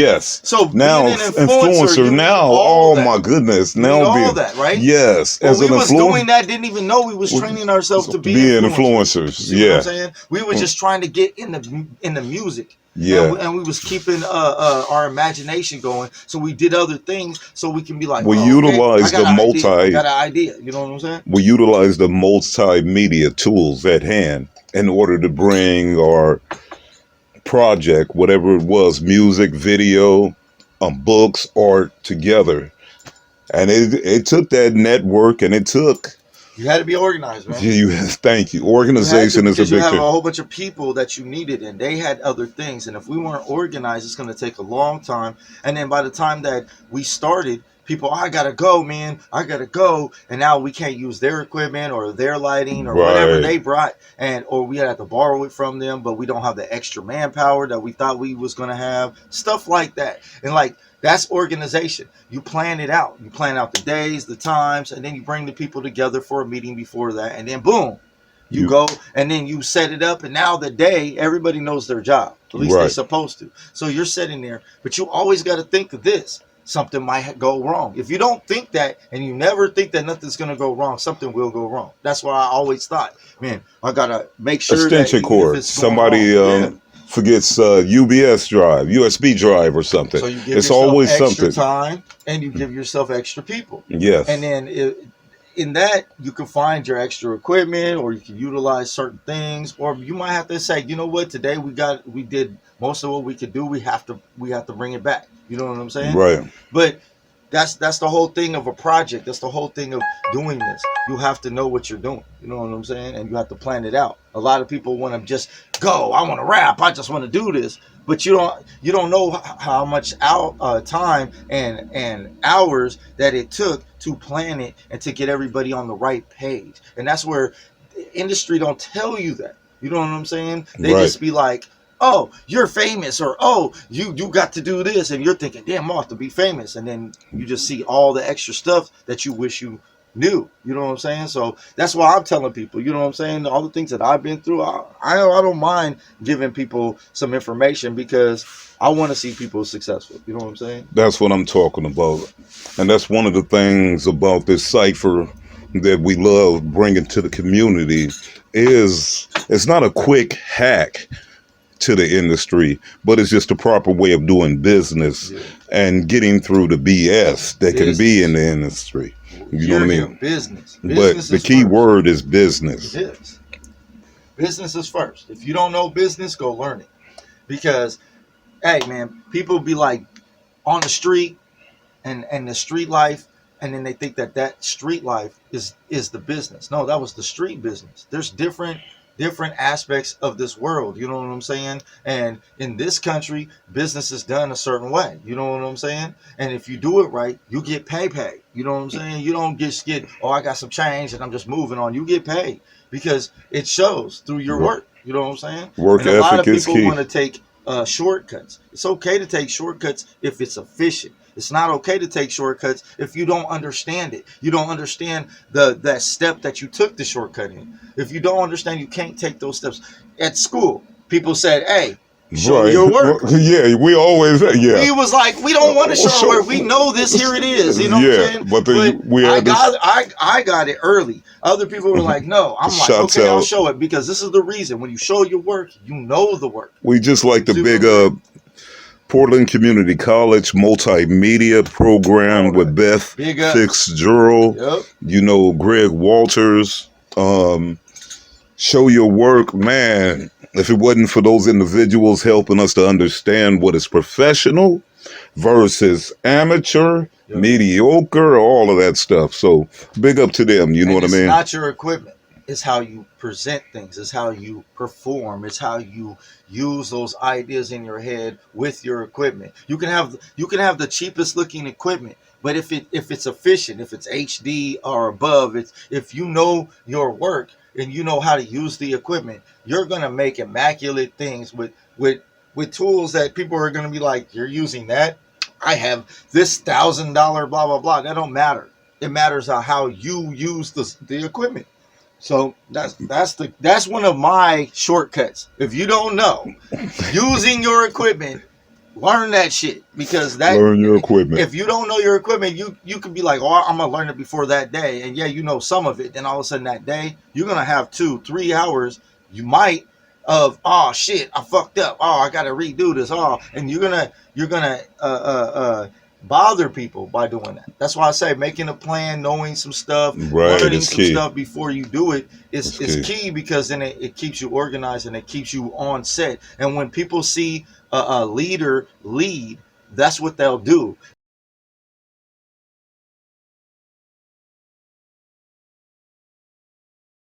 Yes. So Now being an influencer. you need Now, all oh that. my goodness. You need Now all being that, right? yes, Well, as we an was doing influencer, that, didn't even know we was training ourselves to be being influencers. influencers. See what I'm Yeah. saying? We were just trying to get in the music. Yeah. And we was keeping our imagination going, so we did other things so we can be like, We oh, okay, I utilize got the an idea. I got an idea. You know what I'm saying? we utilize the multimedia tools at hand in order to bring our project, whatever it was, music, video, books, art together. And it took that network, and it took You had to be organized, man. thank you. You had to, Organization is a because you big have a thing. whole bunch of people that you needed, and they had other things. And if we weren't organized, it's going to take a long time. And then by the time that we started, people, I gotta go, man. I gotta go. And now we can't use their equipment or their lighting or whatever Right. they brought, and or we had to borrow it from them, but we don't have the extra manpower that we thought we was going to have. Stuff like that, and like. That's organization. You plan it out. You plan out the days, the times, and then you bring the people together for a meeting before that, and then boom, you go, and then you set it up, and now the day, everybody knows their job. At least they're Right. supposed to. So you're sitting there, but you always got to think of this. Something might go wrong. If you don't think that, and you never think that nothing's going to go wrong, something will go wrong. That's why I always thought, man, I got to make sure Extension that cord. it's Somebody forgets UBS drive, USB drive, or something. So you give It's yourself always extra something. time, and you give yourself extra people. Yes. And then in that, you can find your extra equipment, or you can utilize certain things, or you might have to say, you know what, today we did most of what we could do. We have to bring it back. You know what I'm saying? Right. But that's the whole thing of a project. That's the whole thing of doing this. You have to know what you're doing. You know what I'm saying? And you have to plan it out. A lot of people want to just go. I want to rap. I just want to do this. But you don't know how much time and hours that it took to plan it and to get everybody on the right page. And that's where the industry don't tell you that. You know what I'm saying? They Right. just be like, oh, you're famous, or oh, you got to do this, and you're thinking, damn, I have to be famous, and then you just see all the extra stuff that you wish you knew. You know what I'm saying? So that's why I'm telling people, you know what I'm saying, all the things that I've been through, I don't mind giving people some information, because I want to see people successful. You know what I'm saying? That's what I'm talking about. And that's one of the things about this Cypher that we love bringing to the community is it's not a quick hack to the industry, but it's just a proper way of doing business and getting through the BS that can be in the industry. You know what I mean? Business. But the key word is business. It is. Business is first. If you don't know business, go learn it. Because, hey, man, people be like on the street and the street life, and then they think that street life is the business. No, that was the street business. There's different aspects of this world. You know what I'm saying? And in this country, business is done a certain way. You know what I'm saying? And if you do it right, you get paid. You know what I'm saying? You don't just get, oh, I got some change and I'm just moving on. You get paid because it shows through your work. You know what I'm saying? Work and a lot of ethic is people key. want to take shortcuts. It's okay to take shortcuts if it's efficient. It's not okay to take shortcuts if you don't understand it. You don't understand that step that you took the shortcut in. If you don't understand, you can't take those steps. At school, people said, hey, show your work. Yeah, we always, We was like, we don't want to show our work. We know this, here it is. You know what I'm saying? But I got it early. Other people were like, no. I'm like, okay, I'll show it, because this is the reason. When you show your work, you know the work. We just like the big Portland Community College multimedia program with Beth Fitzgerald, you know, Greg Walters. Show your work, man. If it wasn't for those individuals helping us to understand what is professional versus amateur, mediocre, all of that stuff. So big up to them. You know what I mean? It's not your equipment. It's how you present things. It's how you perform. It's how you use those ideas in your head with your equipment. You can have the cheapest looking equipment, but if it's efficient, if it's HD or above, if you know your work and you know how to use the equipment, you're gonna make immaculate things with tools that people are gonna be like, you're using that? I have this $1,000 blah blah blah. That don't matter. It matters how you use the equipment. So that's one of my shortcuts. If you don't know, using your equipment Learn that shit, because that Learn your equipment. if you don't know your equipment, you could be like, oh, I'm gonna learn it before that day, and yeah, you know some of it. Then all of a sudden that day, you're gonna have 2-3 hours. You might of, oh shit, I fucked up. Oh, I gotta redo this. Oh, and you're gonna bother people by doing that. That's why I say making a plan, knowing some stuff, Right, learning it's some key. stuff before you do it is It's key, because then it keeps you organized and it keeps you on set. And when people see a leader lead, that's what they'll do.